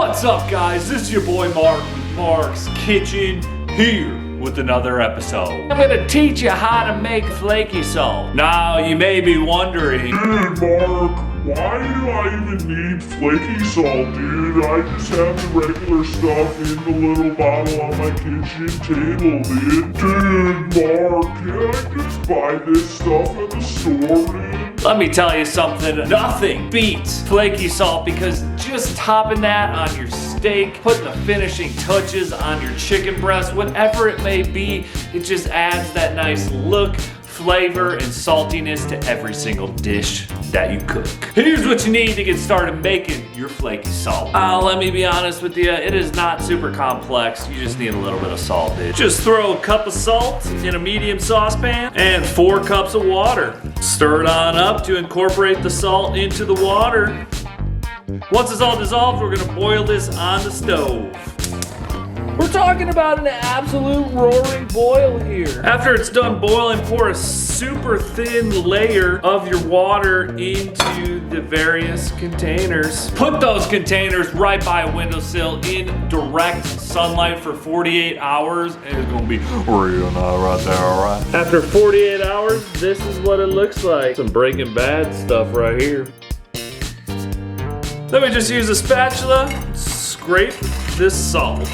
What's up, guys? This is your boy Mark with Mark's Kitchen, here with another episode. I'm gonna teach you how to make flaky salt. Now, you may be wondering, Dude, Mark, why do I even need flaky salt, dude? I just have the regular stuff in the little bottle on my kitchen table, dude. Dude, Mark, can I just buy this stuff at the store, dude? let me tell you something, nothing beats flaky salt, because just topping that on your steak, putting the finishing touches on your chicken breast, whatever it may be, it just adds that nice look, flavor, and saltiness to every single dish that you cook. Here's what you need to get started making your flaky salt. Let me be honest with you, it is not super complex. You just need a little bit of salt, dude. Just throw a cup of salt in a medium saucepan and 4 cups of water. Stir it on up to incorporate the salt into the water. Once it's all dissolved, we're gonna boil this on the stove. We're talking about an absolute roaring boil here. After it's done boiling, pour a super thin layer of your water into the various containers. Put those containers right by a windowsill in direct sunlight for 48 hours, and it's gonna be real nice right there, all right? After 48 hours, this is what it looks like. Some Breaking Bad stuff right here. Then we just use a spatula, scrape this salt.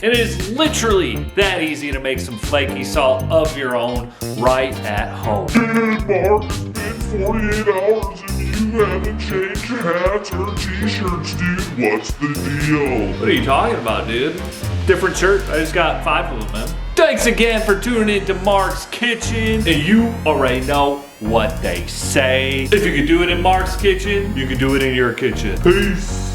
It is literally that easy to make some flaky salt of your own right at home. Dude, Mark, it's been 48 hours and you haven't changed hats or t-shirts, dude. What's the deal? What are you talking about, dude? Different shirt. I just got 5 of them, man. Thanks again for tuning in to Mark's Kitchen. And you already know what they say. If you can do it in Mark's Kitchen, you can do it in your kitchen. Peace.